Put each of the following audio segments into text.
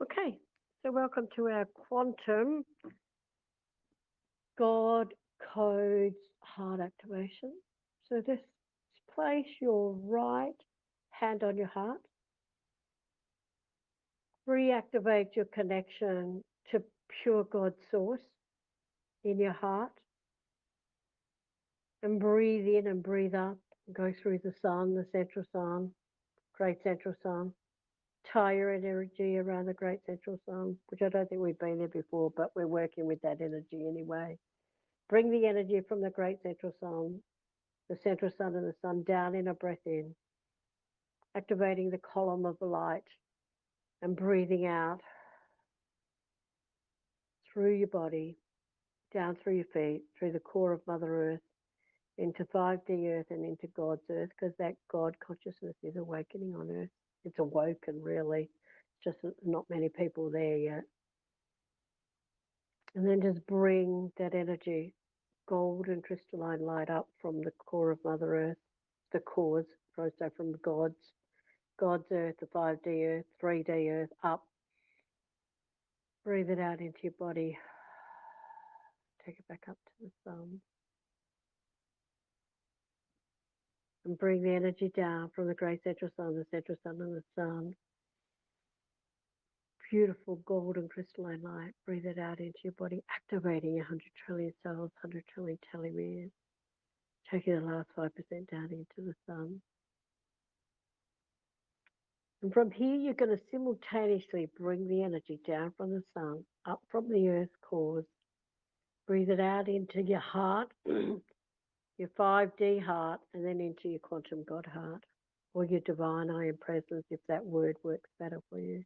Okay, so welcome to our quantum God codes heart activation. So just place your right hand on your heart, reactivate your connection to pure God source in your heart, and breathe in and breathe up. Go through the sun, the central sun, great central sun. Tie your energy around the great central sun, which I don't think we've been there before, but we're working with that energy anyway. Bring the energy from the great central sun and the sun down in a breath in, activating the column of light and breathing out through your body, down through your feet, through the core of Mother Earth, into 5D Earth and into God's Earth, because that God consciousness is awakening on Earth. It's awoken, really. Just not many people there yet. And then just bring that energy, golden crystalline light, up from the core of Mother Earth, the cores, so from God's Earth, the 5D Earth, 3D Earth, up. Breathe it out into your body. Take it back up to the sun. And bring the energy down from the great central sun and the sun. Beautiful golden crystalline light. Breathe it out into your body, activating your 100 trillion cells, 100 trillion telomeres. Taking the last 5% down into the sun. And from here, you're going to simultaneously bring the energy down from the sun, up from the earth cores. Breathe it out into your heart, your 5D heart, and then into your quantum God heart, or your divine I am presence, if that word works better for you.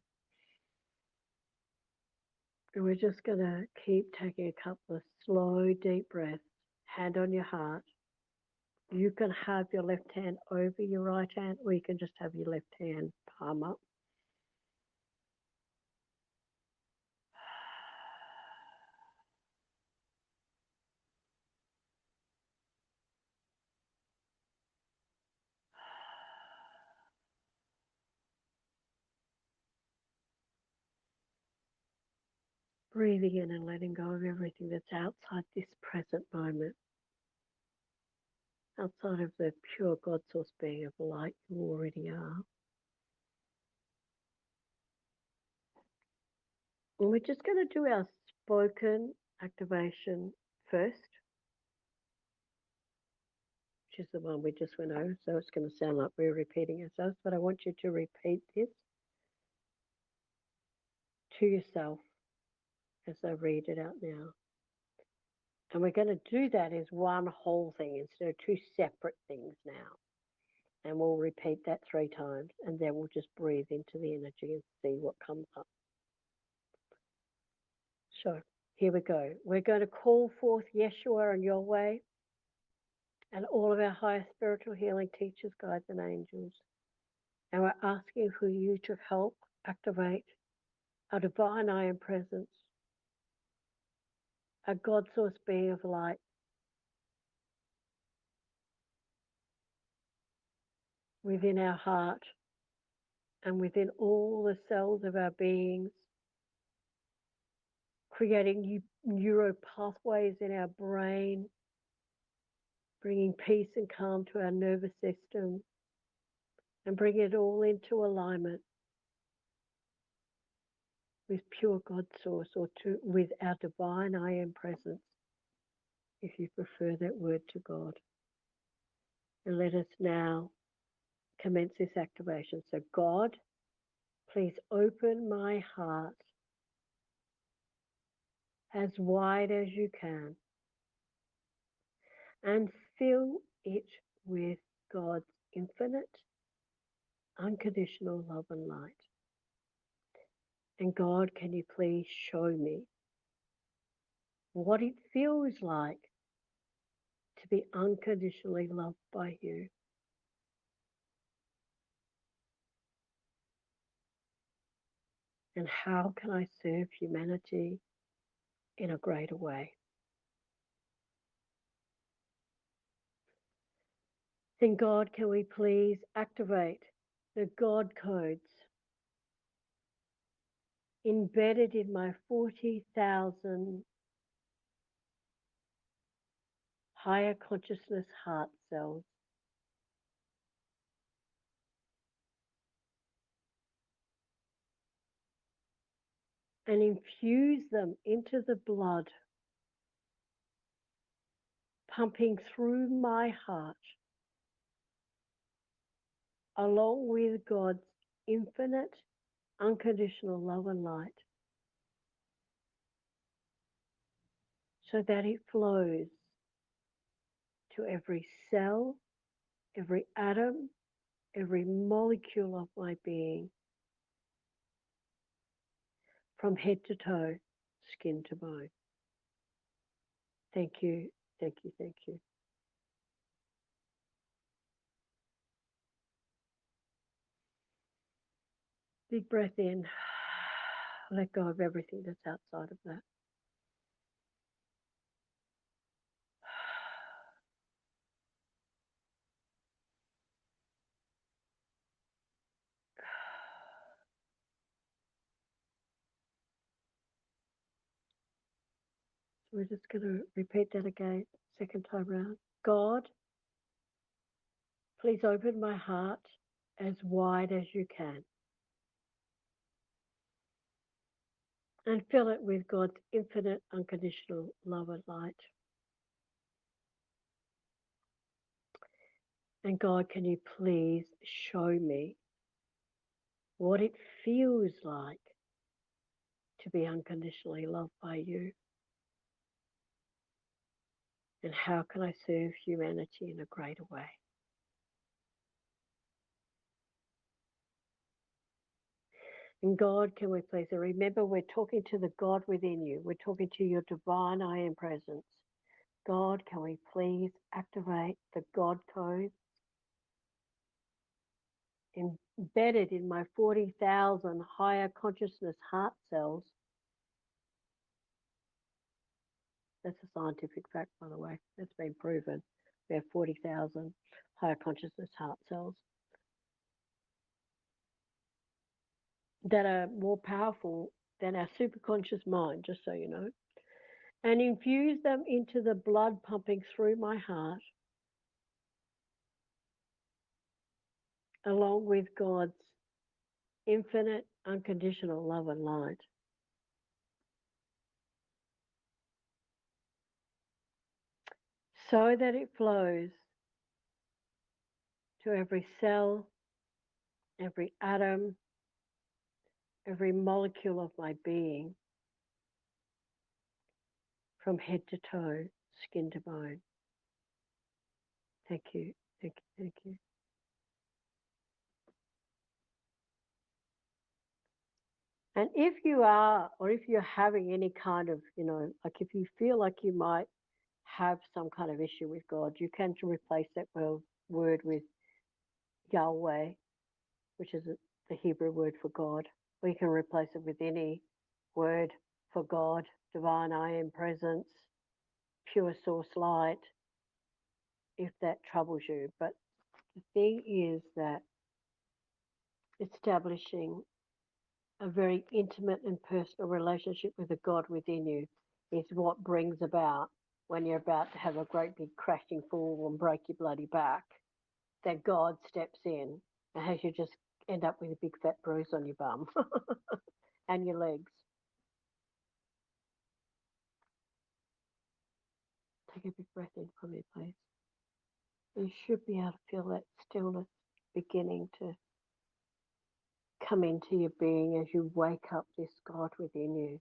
And we're just going to keep taking a couple of slow, deep breaths, hand on your heart. You can have your left hand over your right hand, or you can just have your left hand palm up. Breathing in and letting go of everything that's outside this present moment, outside of the pure God source being of light you already are. And we're just going to do our spoken activation first, which is the one we just went over. So it's going to sound like we're repeating ourselves, but I want you to repeat this to yourself as I read it out now. And we're going to do that as one whole thing instead of two separate things now. And we'll repeat that 3 times, and then we'll just breathe into the energy and see what comes up. So here we go. We're going to call forth Yeshua and Yahweh and all of our higher spiritual healing teachers, guides, and angels. And we're asking for you to help activate our divine I am presence, our God source being of light, within our heart and within all the cells of our beings, creating neuro pathways in our brain, bringing peace and calm to our nervous system, and bring it all into alignment with pure God source, or with our divine I am presence, if you prefer that word to God. And let us now commence this activation. So God, please open my heart as wide as you can and fill it with God's infinite, unconditional love and light. And God, can you please show me what it feels like to be unconditionally loved by you? And how can I serve humanity in a greater way? Then God, can we please activate the God codes embedded in my 40,000 higher consciousness heart cells, and infuse them into the blood pumping through my heart, along with God's infinite, unconditional love and light, so that it flows to every cell, every atom, every molecule of my being, from head to toe, skin to bone. Thank you, thank you, thank you. Big breath in. Let go of everything that's outside of that. So we're just going to repeat that again, second time round. God, please open my heart as wide as you can and fill it with God's infinite, unconditional love and light. And God, can you please show me what it feels like to be unconditionally loved by you? And how can I serve humanity in a greater way? And God, can we please, and remember we're talking to the God within you. We're talking to your divine I am presence. God, can we please activate the God code embedded in my 40,000 higher consciousness heart cells? That's a scientific fact, by the way. That's been proven. We have 40,000 higher consciousness heart cells that are more powerful than our superconscious mind, just so you know. And infuse them into the blood pumping through my heart, along with God's infinite, unconditional love and light. So that it flows to every cell, every atom, every molecule of my being, from head to toe, skin to bone. Thank you, thank you, thank you. And if you are, or if you're having any kind of, like if you feel like you might have some kind of issue with God, you can replace that word with Yahweh, which is the Hebrew word for God. Or you can replace it with any word for God, divine I am presence, pure source light, if that troubles you. But the thing is that establishing a very intimate and personal relationship with the God within you is what brings about, when you're about to have a great big crashing fall and break your bloody back, that God steps in and has you just end up with a big fat bruise on your bum and your legs. Take a big breath in for me, please. You should be able to feel that stillness beginning to come into your being as you wake up this God within you.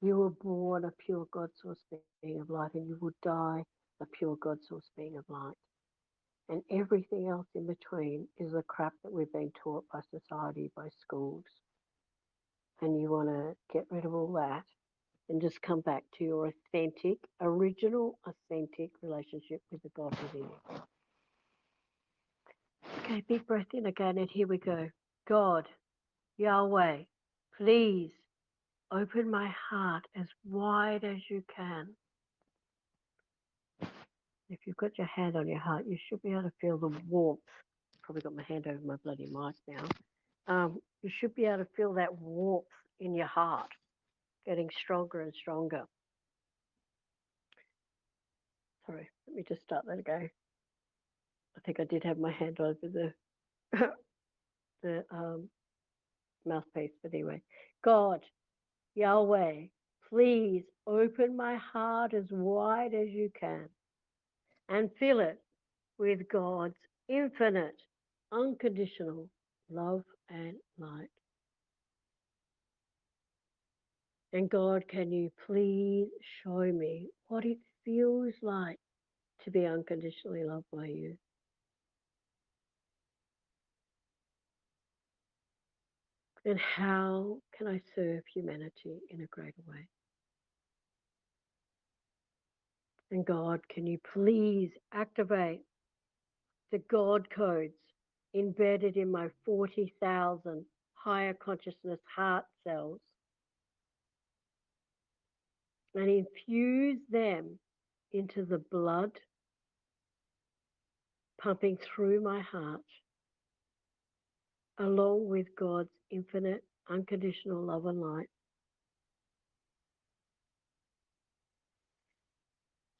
You were born a pure God source being of light, and you will die a pure God source being of light. And everything else in between is the crap that we've been taught by society, by schools. And you want to get rid of all that and just come back to your authentic, original, authentic relationship with the God within you. Okay, big breath in again, and here we go. God, Yahweh, please open my heart as wide as you can. If you've got your hand on your heart, you should be able to feel the warmth. Probably got my hand over my bloody mic now. You should be able to feel that warmth in your heart, getting stronger and stronger. Sorry, let me just start that again. I think I did have my hand over the the mouthpiece, but anyway. God, Yahweh, please open my heart as wide as you can and fill it with God's infinite, unconditional love and light. And God, can you please show me what it feels like to be unconditionally loved by you? And how can I serve humanity in a greater way? And God, can you please activate the God codes embedded in my 40,000 higher consciousness heart cells and infuse them into the blood pumping through my heart, along with God's infinite, unconditional love and light,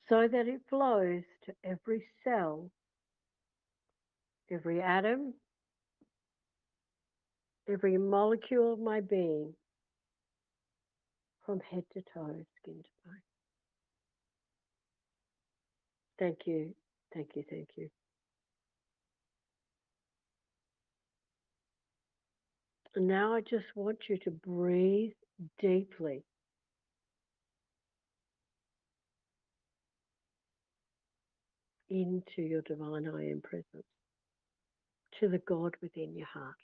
so that it flows to every cell, every atom, every molecule of my being, from head to toe, skin to bone. Thank you, thank you, thank you. And now I just want you to breathe deeply into your divine I am presence, to the God within your heart.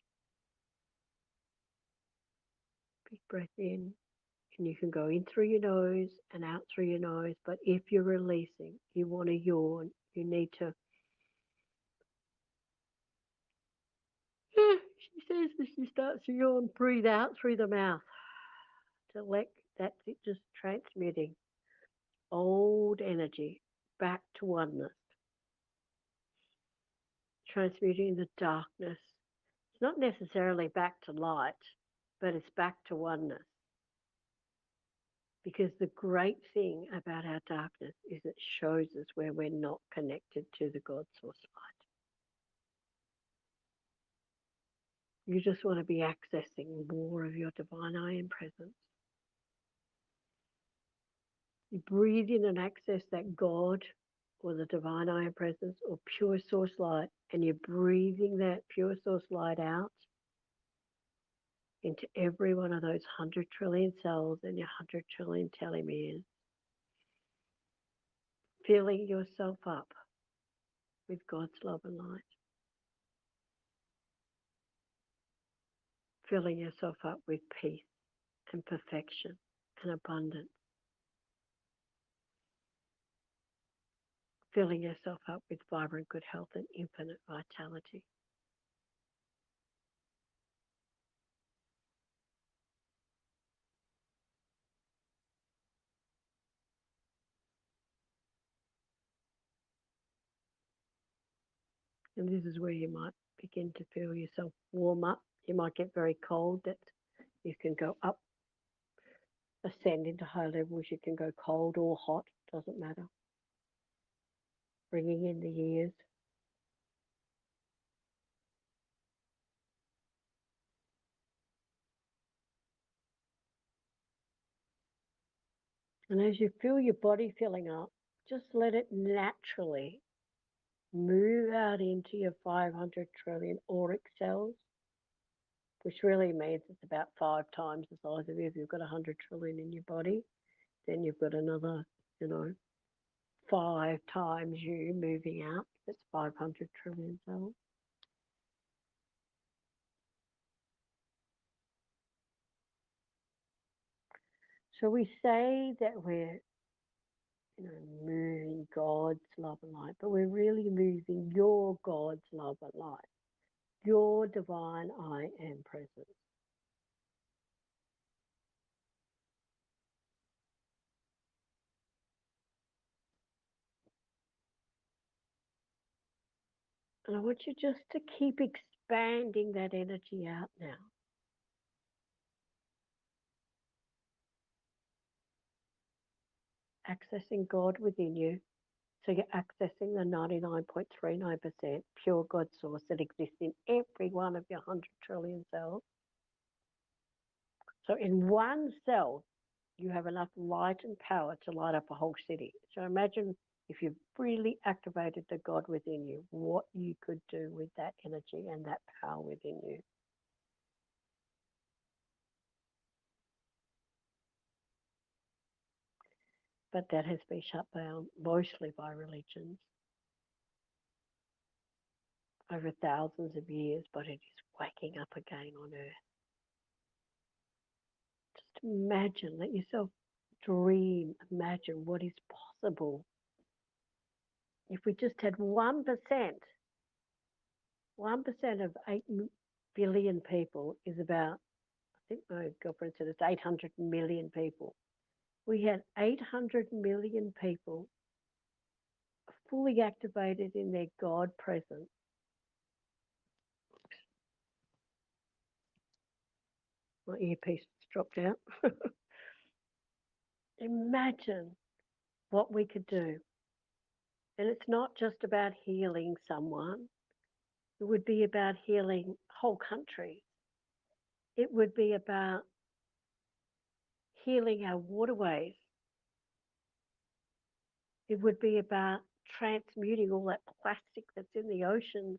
Big breath in, and you can go in through your nose and out through your nose, but if you're releasing, you want to yawn, you need to, she says as she starts to yawn, breathe out through the mouth to let, that's it, just transmuting old energy back to oneness, transmuting the darkness. It's not necessarily back to light, but it's back to oneness. Because the great thing about our darkness is it shows us where we're not connected to the God source light. You just want to be accessing more of your divine I am presence. You breathe in and access that God or the divine I am presence or pure source light, and you're breathing that pure source light out into every one of those 100 trillion cells and your 100 trillion telomeres, filling yourself up with God's love and light, filling yourself up with peace and perfection and abundance, filling yourself up with vibrant good health and infinite vitality. And this is where you might begin to feel yourself warm up. You might get very cold, that you can go up, ascend into high levels. You can go cold or hot, doesn't matter. Bringing in the ears. And as you feel your body filling up, just let it naturally move out into your 500 trillion auric cells, which really means it's about 5 times the size of you. If you've got 100 trillion in your body, then you've got another, 5 times you moving out. That's 500 trillion cells. So we say that we're, moving God's love and light, but we're really moving your God's love and light, your divine I am presence. And I want you just to keep expanding that energy out now. accessing God within you. So you're accessing the 99.39% pure God source that exists in every one of your 100 trillion cells. So in one cell, you have enough light and power to light up a whole city. So imagine if you really activated the God within you, what you could do with that energy and that power within you. But that has been shut down mostly by religions over thousands of years, but it is waking up again on earth. Just imagine, let yourself dream, imagine what is possible. If we just had 1%, 1% of 8 billion people is about, I think my girlfriend said it's 800 million people. We had 800 million people fully activated in their God presence. My earpiece dropped out. Imagine what we could do. And it's not just about healing someone. It would be about healing whole countries. It would be about healing our waterways. It would be about transmuting all that plastic that's in the oceans,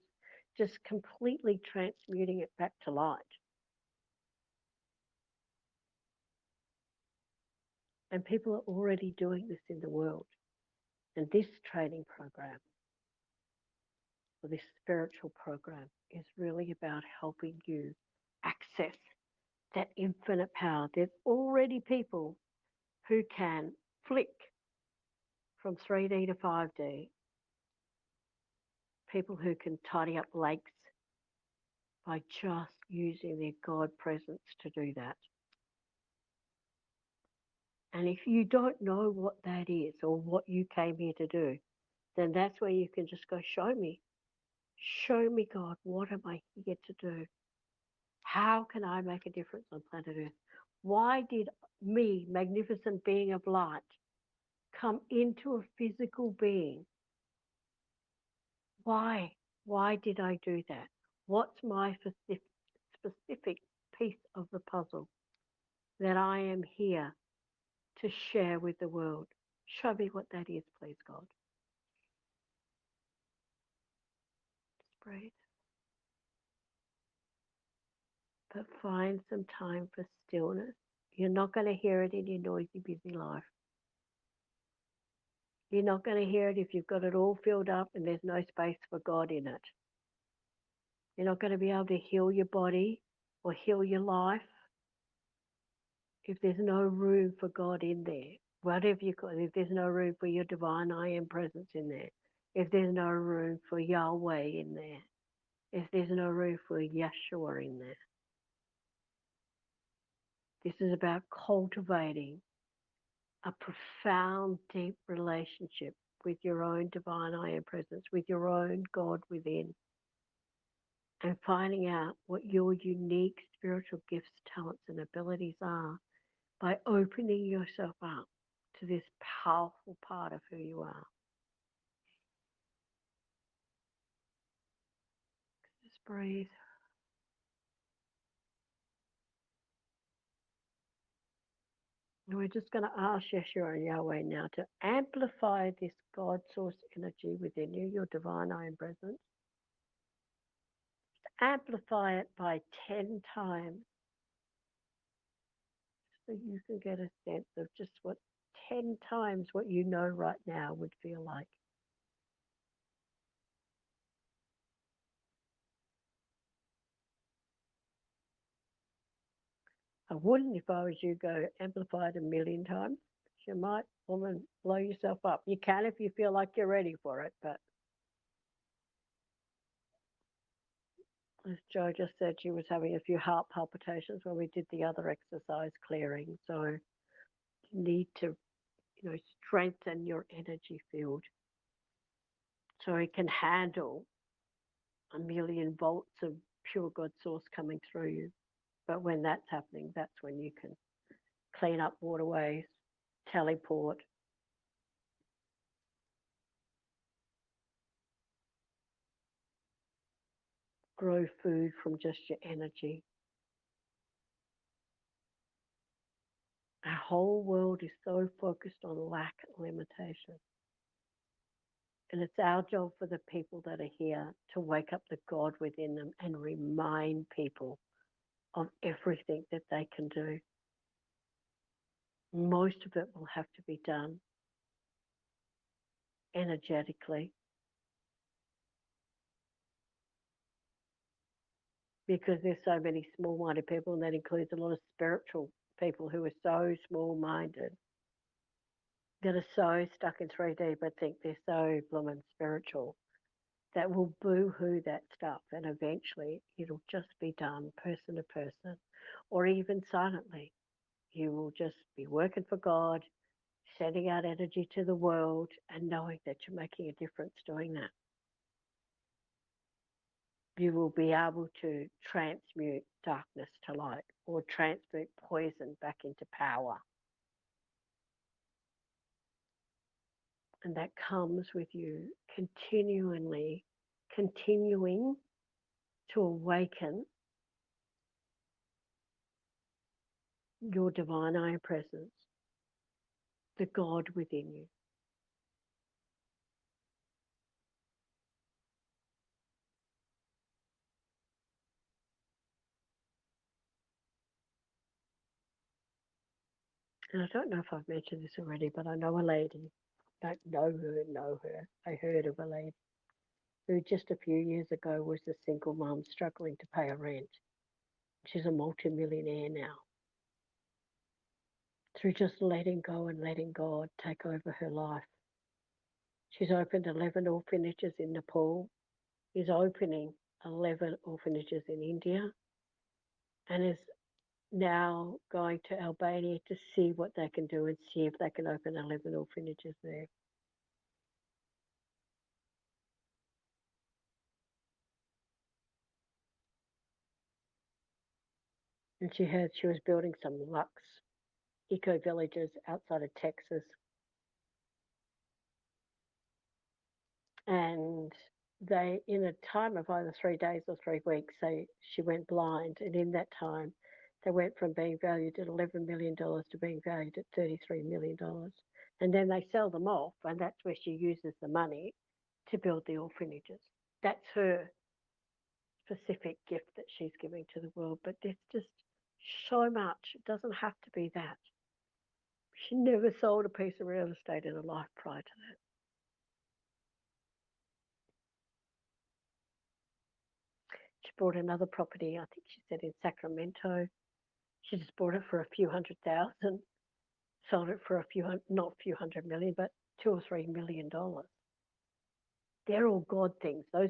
just completely transmuting it back to light. And people are already doing this in the world. And this training program, or this spiritual program, is really about helping you access that infinite power. There's already people who can flick from 3D to 5D, people who can tidy up lakes by just using their God presence to do that. And if you don't know what that is or what you came here to do, then that's where you can just go, show me. Show me, God, what am I here to do? How can I make a difference on planet Earth? Why did me, magnificent being of light, come into a physical being? Why? Why did I do that? What's my specific piece of the puzzle that I am here to share with the world? Show me what that is, please, God. Just breathe. But find some time for stillness. You're not going to hear it in your noisy, busy life. You're not going to hear it if you've got it all filled up and there's no space for God in it. You're not going to be able to heal your body or heal your life if there's no room for God in there. Whatever you call it, if there's no room for your divine I am presence in there, if there's no room for Yahweh in there, if there's no room for Yeshua in there. This is about cultivating a profound, deep relationship with your own divine I am presence, with your own God within, and finding out what your unique spiritual gifts, talents, and abilities are by opening yourself up to this powerful part of who you are. Just breathe. And we're just going to ask Yeshua and Yahweh now to amplify this God source energy within you, your divine I am presence. Amplify it by 10 times so you can get a sense of just what 10 times what you know right now would feel like. I wouldn't, if I was you, go amplify it 1,000,000 times. You might almost blow yourself up. You can if you feel like you're ready for it, but as Jo just said, she was having a few heart palpitations when we did the other exercise clearing. So you need to, strengthen your energy field so it can handle 1,000,000 volts of pure God source coming through you. But when that's happening, that's when you can clean up waterways, teleport, grow food from just your energy. Our whole world is so focused on lack and limitation. And it's our job for the people that are here to wake up the God within them and remind people of everything that they can do. Most of it will have to be done energetically, because there's so many small-minded people, and that includes a lot of spiritual people who are so small-minded, that are so stuck in 3D but think they're so blooming spiritual, that will boo-hoo that stuff, and eventually it'll just be done person to person, or even silently. You will just be working for God, sending out energy to the world, and knowing that you're making a difference doing that. You will be able to transmute darkness to light, or transmute poison back into power. And that comes with you continuing to awaken your divine I Am presence, the God within you. And I don't know if I've mentioned this already, but I know a lady, don't know her. I heard of a lady who just a few years ago was a single mum struggling to pay her rent. She's a multimillionaire now. Through just letting go and letting God take over her life. She's opened 11 orphanages in Nepal, is opening 11 orphanages in India, and is now going to Albania to see what they can do and see if they can open 11 orphanages there. And she was building some luxe eco villages outside of Texas. And they, in a time of either 3 days or 3 weeks, she went blind. And in that time, they went from being valued at $11 million to being valued at $33 million. And then they sell them off, and that's where she uses the money to build the orphanages. That's her specific gift that she's giving to the world. But there's just so much. It doesn't have to be that. She never sold a piece of real estate in her life prior to that. She bought another property, I think she said in Sacramento. She just bought it for a few $100,000, sold it for not a few $100 million, but $2 or $3 million. They're all God things. They're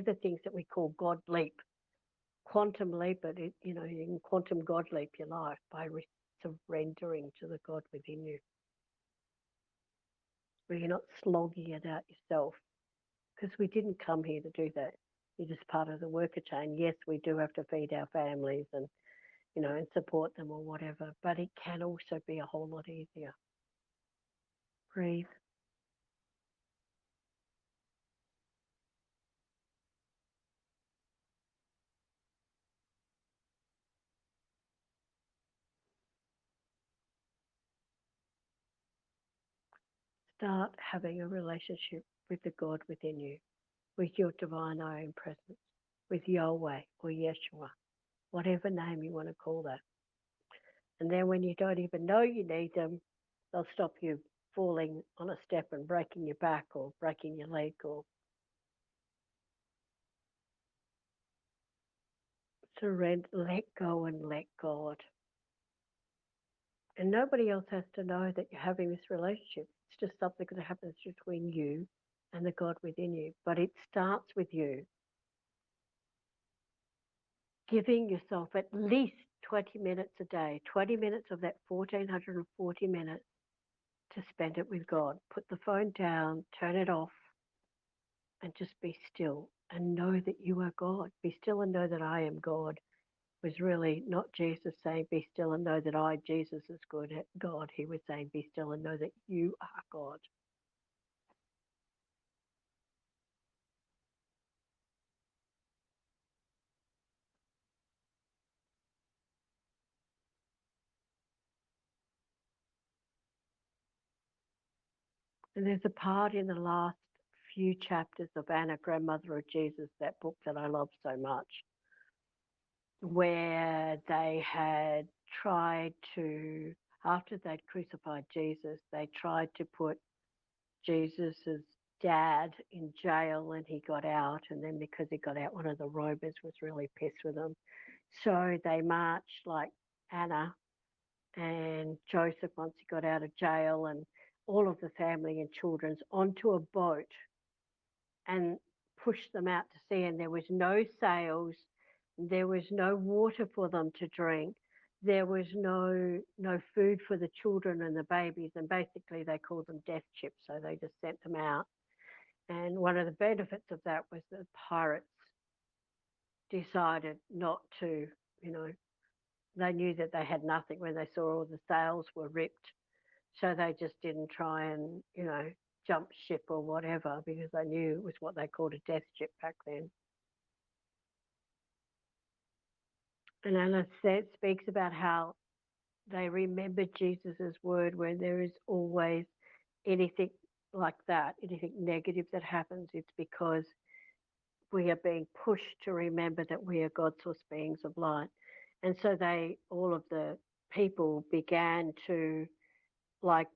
the things that we call God leap, quantum leap. But you can quantum God leap your life by surrendering to the God within you, where you're not slogging it out yourself. Because we didn't come here to do that. You're just part of the worker chain. Yes, we do have to feed our families and and support them or whatever, but it can also be a whole lot easier. Breathe. Start having a relationship with the God within you, with your divine I Am presence, with Yahweh or Yeshua, whatever name you want to call that. And then when you don't even know you need them, they'll stop you falling on a step and breaking your back or breaking your leg, or surrender, let go and let God. And nobody else has to know that you're having this relationship. It's just something that happens between you and the God within you. But it starts with you giving yourself at least 20 minutes a day, 20 minutes of that 1,440 minutes to spend it with God. Put the phone down, turn it off, and just be still and know that you are God. Be still and know that I am God was really not Jesus saying, be still and know that I, Jesus, is good at God. He was saying, be still and know that you are God. And there's a part in the last few chapters of Anna, Grandmother of Jesus, that book that I love so much, where they had tried to, after they'd crucified Jesus, they tried to put Jesus's dad in jail and he got out. And then because he got out, one of the robbers was really pissed with him. So they marched like Anna and Joseph once he got out of jail and all of the family and children's onto a boat and pushed them out to sea. And there was no sails, there was no water for them to drink, there was no food for the children and the babies. And basically they called them death ships, so they just sent them out. And one of the benefits of that was the pirates decided not to, you know, they knew that they had nothing when they saw all the sails were ripped. So they just didn't try and, you know, jump ship or whatever because they knew it was what they called a death ship back then. And Anna said, speaks about how they remembered Jesus's word when there is always anything like that, anything negative that happens, it's because we are being pushed to remember that we are God's source beings of light. And so they, all of the people began to, like,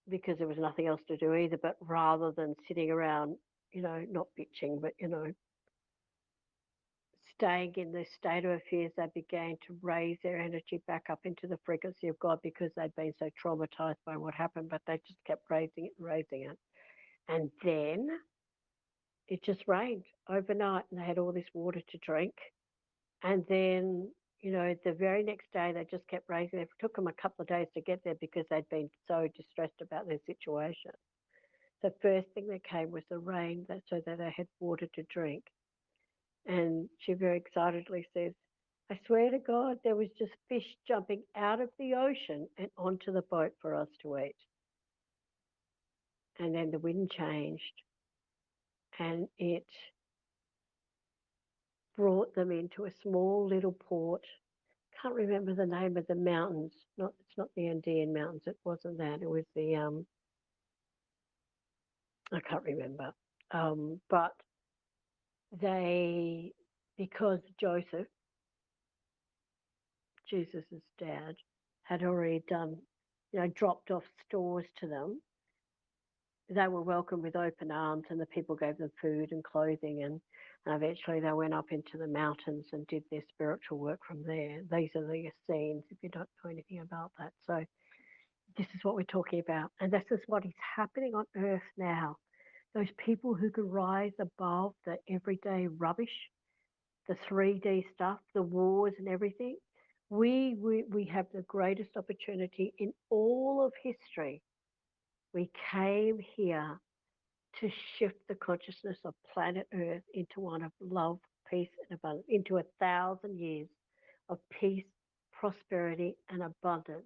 because there was nothing else to do either, but rather than sitting around, you know, not bitching, but, you know, staying in this state of affairs, they began to raise their energy back up into the frequency of God because they'd been so traumatized by what happened, but they just kept raising it and raising it. And then it just rained overnight and they had all this water to drink. And then, you know, the very next day they just kept raising it. It took them a couple of days to get there because they'd been so distressed about their situation. The first thing that came was the rain so that they had water to drink. And she very excitedly says, I swear to God, there was just fish jumping out of the ocean and onto the boat for us to eat. And then the wind changed and it brought them into a small little port. Can't remember the name of the mountains. It's not the Andean Mountains. It wasn't that. It was the I can't remember. But they, because Joseph, Jesus's dad, had already done, you know, dropped off stores to them, they were welcomed with open arms and the people gave them food and clothing and eventually they went up into the mountains and did their spiritual work from there. These are the scenes if you don't know anything about that. So this is what we're talking about. And this is what is happening on earth now. Those people who can rise above the everyday rubbish, the 3D stuff, the wars and everything. We have the greatest opportunity in all of history. We came here to shift the consciousness of planet Earth into one of love, peace, and abundance, into 1,000 years of peace, prosperity, and abundance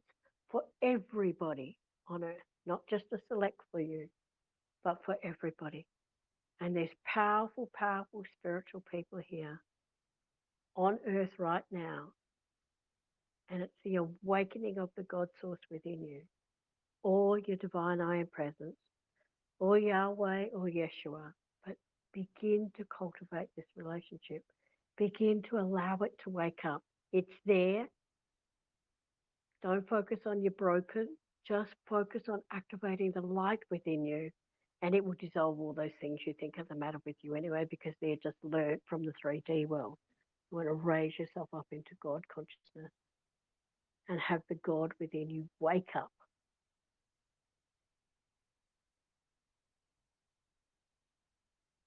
for everybody on Earth, not just a select few, but for everybody. And there's powerful, powerful spiritual people here on Earth right now. And it's the awakening of the God source within you, or your divine I am presence, or Yahweh or Yeshua, but begin to cultivate this relationship. Begin to allow it to wake up. It's there. Don't focus on your broken. Just focus on activating the light within you, and it will dissolve all those things you think are the matter with you anyway, because they're just learnt from the 3D world. You want to raise yourself up into God consciousness and have the God within you wake up.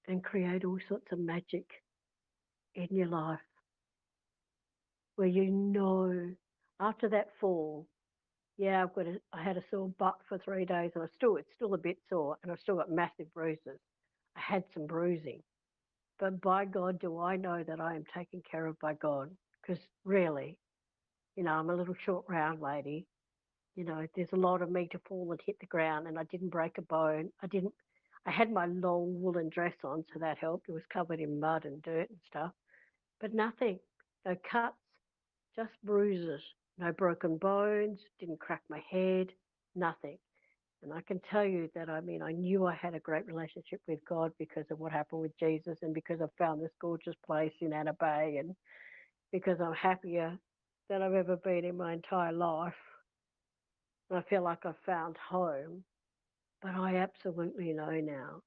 And create all sorts of magic in your life where you know after that fall, yeah, I had a sore butt for 3 days and it's still a bit sore and I've still got massive bruises. I had some bruising, but by God, do I know that I am taken care of by God? Because really, you know, I'm a little short round lady. You know, there's a lot of me to fall and hit the ground and I didn't break a bone. I had my long woolen dress on, so that helped. It was covered in mud and dirt and stuff, but nothing, no cuts, just bruises, no broken bones, didn't crack my head, nothing. And I can tell you that, I mean, I knew I had a great relationship with God because of what happened with Jesus and because I found this gorgeous place in Anna Bay and because I'm happier than I've ever been in my entire life. And I feel like I've found home. But I absolutely know now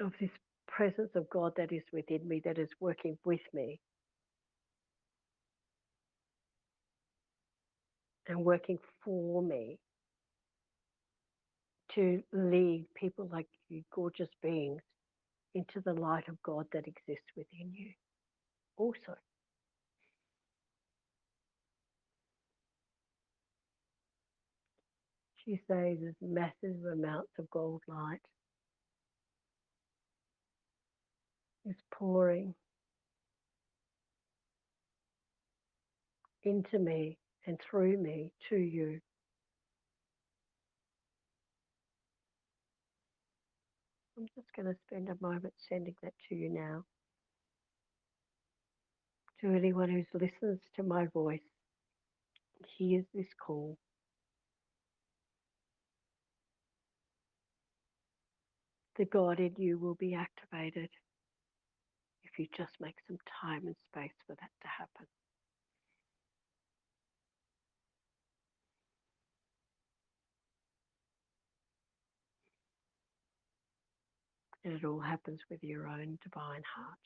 of this presence of God that is within me, that is working with me and working for me to lead people like you, gorgeous beings, into the light of God that exists within you. Also, she says there's massive amounts of gold light is pouring into me and through me to you. I'm just going to spend a moment sending that to you now. To anyone who listens to my voice, hears this call, the God in you will be activated if you just make some time and space for that to happen. And it all happens with your own divine heart,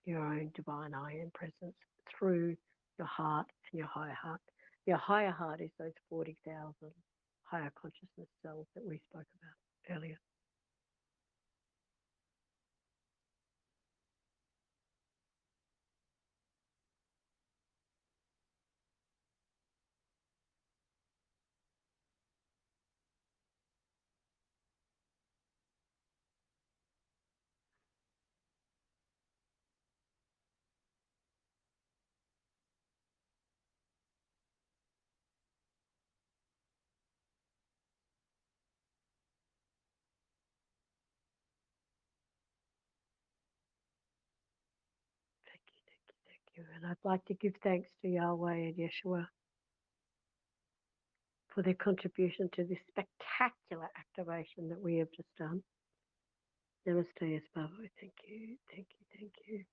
your own divine I am presence through your heart and your higher heart. Your higher heart is those 40,000 higher consciousness cells that we spoke about earlier. Thank you, thank you, thank you. And I'd like to give thanks to Yahweh and Yeshua for their contribution to this spectacular activation that we have just done. Namaste, Esbabo. Thank you, thank you, thank you.